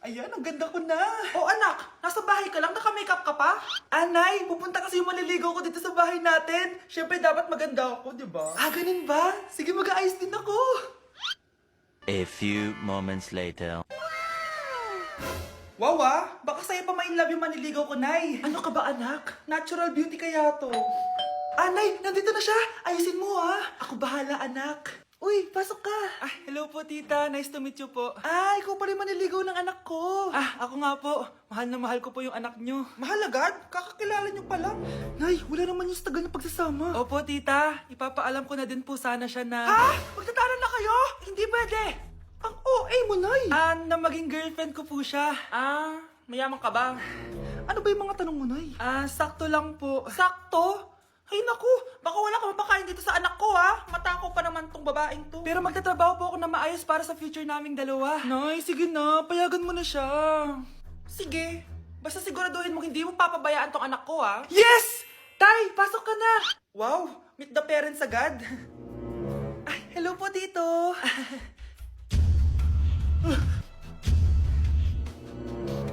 Ayan, ang ganda ko na. Oh anak, nasa bahay ka lang, naka-makeup ka pa? Anay, pupunta kasi yung maliligaw ko dito sa bahay natin. Siyempre dapat maganda ako, di ba? Ah, ganun ba? Sige, mag-aayos din ako. A few moments later. Wow baka sa'yo pa ma-inlove yung maniligaw ko, Nay. Ano ka ba anak? Natural beauty kaya to. Nay, nandito na siya. Ayusin mo Ako bahala anak. Uy, pasok ka. Hello po tita. Nice to meet you po. Ikaw pa rin maniligaw ng anak ko. Ako nga po. Mahal na mahal ko po yung anak nyo. Mahal agad? Kakakilala nyo pa lang. Nay, wala naman yung tagal ng pagsasama. Opo tita. Ipapaalam ko na din po sana siya na... Magtatanan na kayo? Hindi pwede. Ang OA mo, Nay. Na maging girlfriend ko po siya. Mayaman ka ba? Ano ba yung mga tanong mo, Nay? Sakto lang po. Sakto? Ay naku, baka wala ka mapakain dito sa anak ko Matako pa naman tong babaeng to. Pero magtatrabaho po ako na maayos para sa future naming dalawa. Nay, sige na, payagan mo na siya. Sige, basta siguraduhin mo hindi mo papabayaan tong anak ko Yes! Tay, pasok ka na. Wow, meet the parents agad. Hello po dito.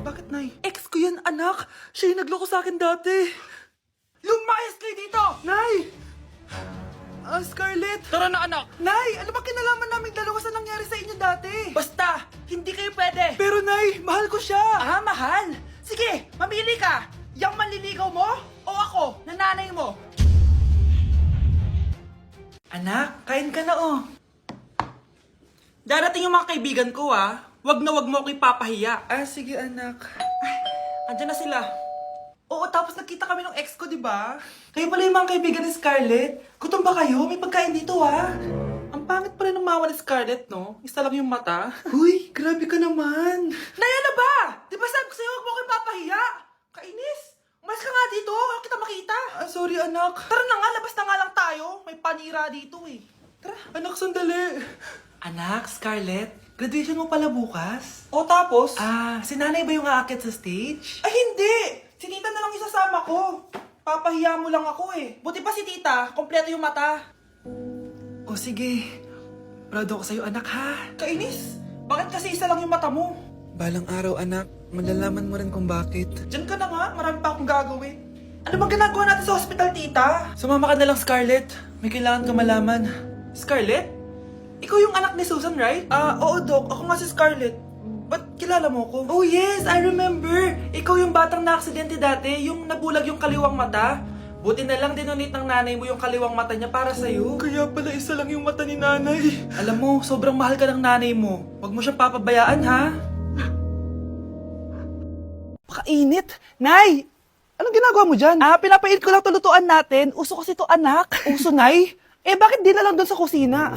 Bakit, Nay? Ex ko yan, anak. Siya yung nagloko sa akin dati. Lumayas kayo dito! Nay! Scarlett! Tara na anak! Nay! Ano ba kinalaman naming dalawa sa nangyari sa inyo dati? Basta, hindi kayo pwede! Pero Nay, mahal ko siya! Mahal? Sige, mamili ka! Yang manliligaw mo o ako, nananay mo? Anak, kain ka na Darating yung mga kaibigan ko Wag na wag mo ako ipapahiya. Sige anak. Andyan na sila. Oo, tapos nagkita kami ng ex ko, di ba? Kayo pala yung mga kaibigan ni Scarlett. Gutom ba kayo? May pagkain dito, Ang pangit pa rin ng mama ni Scarlett, no? Isa lang yung mata. Uy, grabe ka naman. Naya na ba? Di ba sabi ko sa'yo, wag mo ako ipapahiya? Kainis! Umalis ka nga dito, huwag kita makita. Sorry, anak. Tara na nga, labas na nga lang tayo. May panira dito Tara, anak, sandali. Anak, Scarlett, graduation mo pala bukas? O tapos? Si nanay ba yung aakit sa stage? Ay hindi! Si tita na lang isasama ko. Papahiya mo lang ako Buti pa si tita, kompleto yung mata. O sige, proud ako sa'yo, anak, Kainis! Bakit kasi isa lang yung mata mo? Balang araw, anak, malalaman mo rin kung bakit. Diyan ka na nga, marami pa akong gagawin. Ano bang ginagawa natin sa hospital, tita? Sumama ka na lang, Scarlett. May kailangan ka malaman. Scarlett? Ikaw yung anak ni Susan, right? Oo, Doc. Ako nga si Scarlett. Ba't kilala mo ko? Oh yes, I remember. Ikaw yung batang na-aksidente dati, yung nabulag yung kaliwang mata. Buti na lang dinonate ng nanay mo yung kaliwang mata niya para sa'yo. Kaya pala isa lang yung mata ni nanay. Alam mo, sobrang mahal ka ng nanay mo. Huwag mo siyang papabayaan, ha? Pakainit. Nay, anong ginagawa mo dyan? Pinapainit ko lang tulutuan natin. Uso kasi to, anak. Uso, Nay? Bakit di na lang doon sa kusina?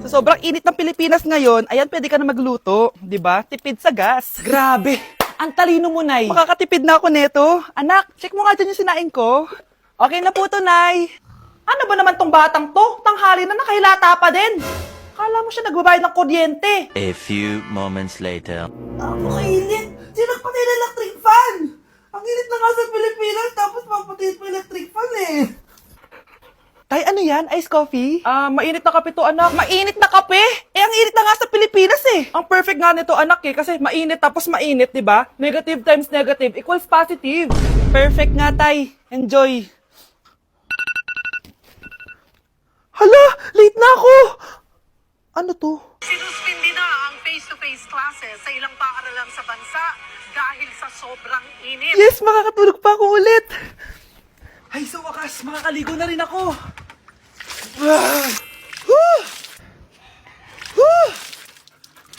Sa sobrang init ng Pilipinas ngayon, ayan, pwede ka na magluto. Di ba? Tipid sa gas. Grabe. Ang talino mo, Nay. Makakatipid na ako neto. Anak, check mo nga dyan yung sinain ko. Okay na po to, Nay. Ano ba naman tong batang to? Tanghali na nakahilata pa din. Kala mo siya nagbabayad ng kuryente. A few moments later. Napakainit. Sinakpatay na electric fan. Ang init na nga sa Pilipinas, tapos papatay pa electric fan Tay, ano yan? Ice coffee? Mainit na kape to, anak. Mainit na kape? Ang init na nga sa Pilipinas Ang perfect nga nito, anak kasi mainit tapos mainit, di ba? Negative times negative equals positive. Perfect nga, Tay. Enjoy. Hala, late na ako. Ano to? Sinuspindi na ang face-to-face classes sa ilang paaralan sa bansa dahil sa sobrang init. Yes, makakatulog pa ako ulit. Ay, sa wakas, makakaligo na rin ako.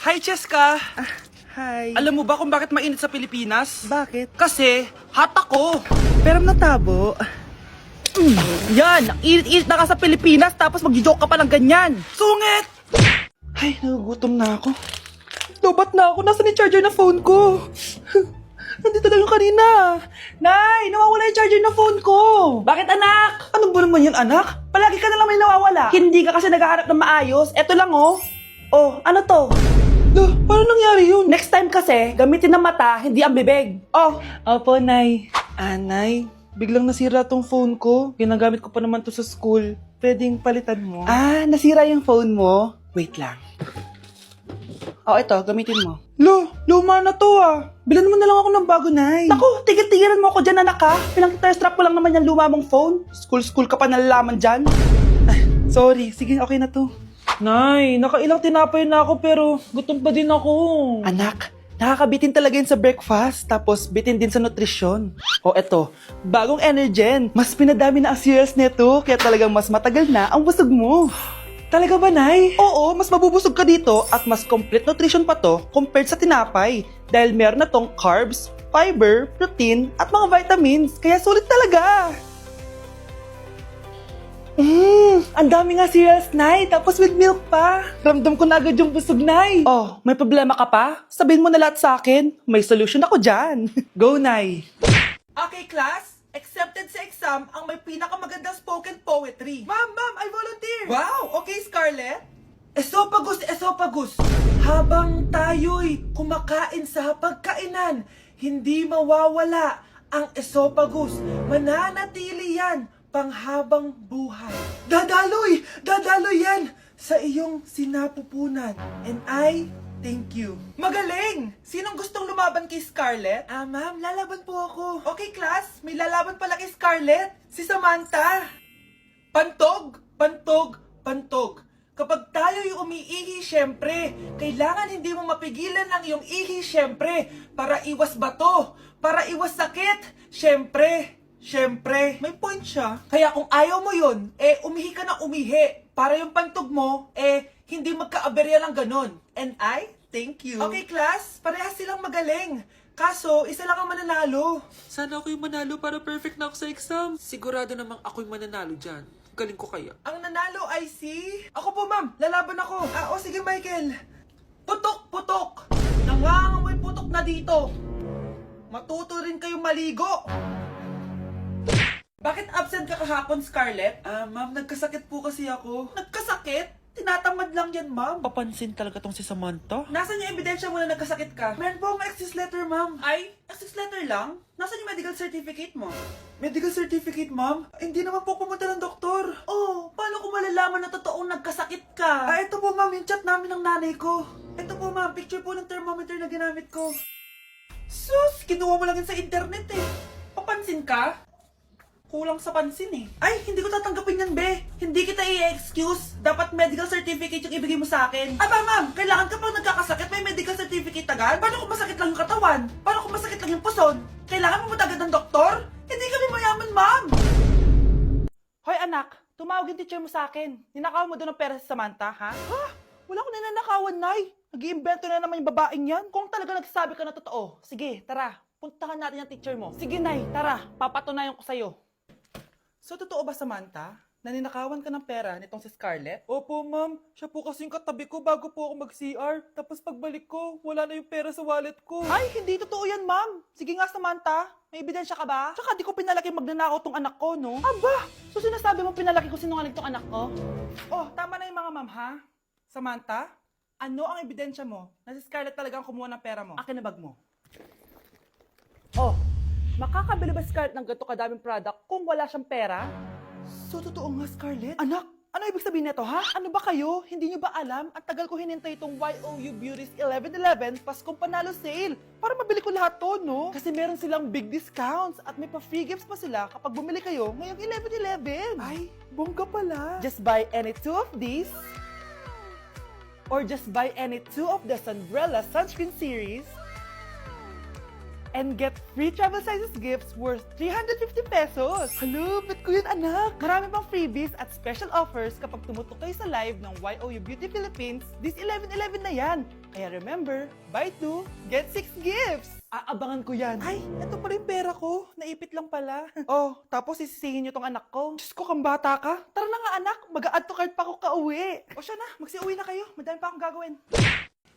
Hi, Cheska. Hi. Alam mo ba kung bakit mainit sa Pilipinas? Bakit? Kasi, hot ako. Pero natabo. Yan, ang init-init na ka sa Pilipinas tapos mag-joke ka pa ng ganyan. Sungit! Ay, nagugutom na ako. Lobat na ako. Nasaan yung charger ng phone ko? Nandito lang yung kanina. Nay, nawawala yung charger ng phone ko. Bakit, anak? Ano ba naman yan, anak? Palagi ka na lang may nawawala. Hindi ka kasi naghahanap ng maayos. Eto lang, oh. Oh, ano to? Paano nangyari yun? Next time kasi, gamitin ng mata, hindi ang bibig. Oh, Opo, Nay. Nay, biglang nasira tong phone ko. Ginagamit ko pa naman to sa school. Pwedeng palitan mo? nasira yung phone mo? Wait lang. Oh, ito, gamitin mo. Luma na to ah. Bilan mo na lang ako ng bago, Nay. Naku, tigil-tigilan mo ako dyan, anak ha. Pinang-strap ko lang naman yung luma mong phone. School ka pa nalalaman dyan. Sorry, sige, okay na to. Nay, nakailang tinapay na ako pero gutom pa din ako. Anak, nakakabitin talaga yun sa breakfast, tapos bitin din sa nutrisyon. O eto, bagong Energen. Mas pinadami na ang cereals nito, kaya talagang mas matagal na ang busog mo. Talaga ba, Nay? Oo, mas mabubusog ka dito at mas complete nutrition pa to compared sa tinapay. Dahil meron na tong carbs, fiber, protein, at mga vitamins. Kaya sulit talaga. Ang dami nga cereals, Nay. Tapos with milk pa. Ramdam ko na agad yung busog, Nay. Oh, may problema ka pa? Sabihin mo na lahat sa akin. May solution ako dyan. Go, Nay. Okay, class. Accepted sa exam ang may pinakamagandang spoken poetry. Ma'am, I volunteer. Wow, okay, Scarlett. Esophagus. Habang tayo'y kumakain sa pagkainan, hindi mawawala ang esophagus. Mananatili yan panghabang buhay. Dadaloy yan sa iyong sinapupunan. And I thank you. Magaling! Sinong gustong lumaban kay Scarlett? Ma'am, lalaban po ako. Okay, class, may lalaban pala kay Scarlett. Si Samantha. Pantog. Kapag tayo'y umiihi, syempre, kailangan hindi mo mapigilan ang iyong ihi, syempre, para iwas bato, para iwas sakit, syempre, may point siya. Kaya kung ayaw mo yun, umihi ka na umihi, para yung pantog mo, hindi magkaaberya ng ganon. And I thank you. Okay, class, parehas silang magaling. Kaso, isa lang ang mananalo. Sana ako yung manalo para perfect na ako sa exam. Sigurado namang ako yung mananalo dyan. Galing ko kaya. Ang nanalo ay si... Ako po, ma'am. Lalaban ako. Sige, Michael. Putok. Nangangamoy putok na dito. Matuto rin kayong maligo. Bakit absent ka kahapon, Scarlett? Ma'am, nagkasakit po kasi ako. Nagkasakit? Tinatamad lang yan, ma'am. Papansin talaga tong si Samantha. Nasaan yung ebidensya mo na nagkasakit ka? Meron po akong excuse letter, ma'am. Ay, excuse letter lang? Nasaan yung medical certificate mo? Medical certificate, ma'am? Hindi naman po pumunta ng doktor. Oh, paano ko malalaman na totoong nagkasakit ka? Ito po, ma'am, yung chat namin ng nanay ko. Ito po, ma'am, picture po ng thermometer na ginamit ko. Sus, kinuha mo lang yun sa internet eh. Papansin ka? Kulang sa pansin eh. Ay, hindi ko tatanggapin yan, be. Hindi kita i-excuse. Dapat medical certificate yung ibigay mo sa akin. Aba, ma'am, kailangan ka pang nagkakasakit, may medical certificate agad? Paano kung masakit lang yung katawan? Paano kung masakit lang yung puson? Kailangan mo agad ng doktor? Hindi kami mayaman, ma'am. Hoy, anak, tumawag yung teacher mo sa akin. Ninakaw mo doon ng pera sa Samantha, ha? Ha? Wala akong ninanakawan, Nay. Nag-iimbento na naman yung babaeng yan. Kung talaga nagsasabi ka na totoo, sige, tara. Puntahan natin yung teacher mo. Sige, Nay, tara. Papatunayan ko sa'yo. So, totoo ba, Samantha? Naninakawan ka ng pera nitong si Scarlett? Opo, ma'am. Siya po kasing katabi ko bago po ako mag-CR. Tapos pagbalik ko, wala na yung pera sa wallet ko. Ay, hindi totoo yan, ma'am. Sige nga, Samantha. May ebidensya ka ba? Tsaka di ko pinalaki magnanakaw tong anak ko, no? Aba! So, sinasabi mo pinalaki ko sinungaling tong anak ko? Oh, tama na yung mga ma'am, ha? Samantha, ano ang ebidensya mo na si Scarlett talagang kumuha ng pera mo? Akin na bag mo. Oh, makakabili ba si Scarlett ng ganito kadaming product kung wala siyang pera? So, totoo nga, Scarlett? Anak, ano ibig sabihin nito, ha? Ano ba kayo? Hindi nyo ba alam? Ang tagal ko hinintay itong YOU Beauty's 11/11 Paskong Panalo Sale para mabili ko lahat to, no? Kasi meron silang big discounts at may pa-free gifts pa sila kapag bumili kayo ngayong 11/11. Ay, bongga pala. Just buy any 2 of these or just buy any 2 of the Sunbrella Sunscreen Series and get free travel sizes gifts worth 350 pesos. Hello, bet ko yun, anak. Marami pang freebies at special offers kapag tumutok kayo sa live ng YOU Beauty Philippines this 11/11 na yan. Kaya remember, buy 2, get 6 gifts. Aabangan ko yan. Ay, eto pala yung pera ko. Naipit lang pala. Oh, tapos sisisihin nyo tong anak ko. Diyos ko, kang bata ka. Tara na nga, anak. Mag-a-add to cart pa ako kauwi. O siya na, magsiuwi na kayo. Madami pa akong gagawin.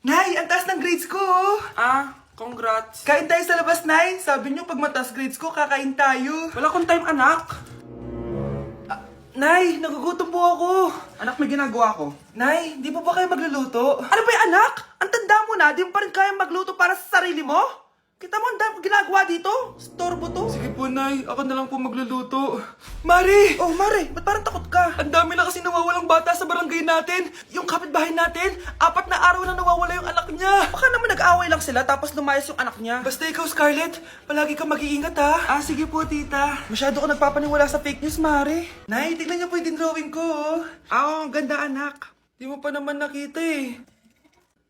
Nay, ang taas ng grades ko, oh. Congrats. Kain tayo sa labas, Nay. Sabi niyo, pag mataas grades ko, kakain tayo. Wala akong time, anak. Nay, nagugutom po ako. Anak, may ginagawa ko. Nay, di po ba kayo magluluto? Ano ba yung anak? Ang tanda mo na, di mo pa rin kaya magluto para sa sarili mo? Kita mo, ang dami kong ginagawa dito. Storbo to. Sige po, Nay. Ako na lang po magluluto. Mari! Oh, Mare, ba't parang takot ka? Ang dami na kasi nawawalang bata sa barangay natin. Yung kapitbahay natin, 4 na araw na nawawala yung anak niya. Baka naman nag-away lang sila tapos lumayas yung anak niya. Basta ikaw, Scarlett, palagi kang mag-iingat ha. Sige po, tita. Masyado ko nagpapaniwala sa fake news, Mare. Nay, tignan niyo po yung drawing ko. Oh. Ang ganda, anak. Di mo pa naman nakita eh.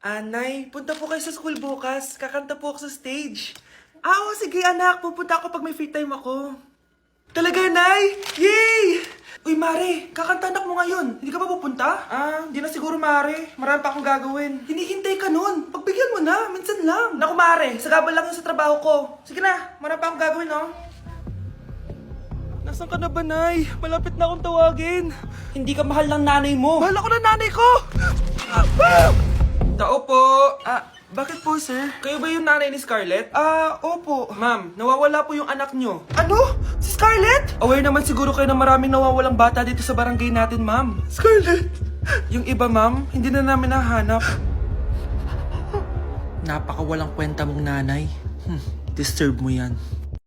Nay, punta po kayo sa school bukas. Kakanta po ako sa stage. Sige, anak. Pupunta ako pag may free time ako. Talaga, Nay? Yay! Uy, Mare, kakanta anak mo ngayon. Hindi ka ba pupunta? Hindi na siguro, Mare. Marami pa akong gagawin. Hinihintay ka nun. Pagbigyan mo na, minsan lang. Naku, Mare, sagabal lang yun sa trabaho ko. Sige na, marami pa akong gagawin, no? Nasaan ka na ba, Nay? Malapit na akong tawagin. Hindi ka mahal ng nanay mo. Mahal ako ng nanay ko! Tao po! Bakit po, sir? Kayo ba yung nanay ni Scarlett? Opo. Ma'am, nawawala po yung anak nyo. Ano? Si Scarlett? Aware naman siguro kayo na maraming nawawalang bata dito sa barangay natin, ma'am. Scarlett? Yung iba, ma'am, hindi na namin nahanap. Napakawalang kwenta mong nanay. Disturb mo yan.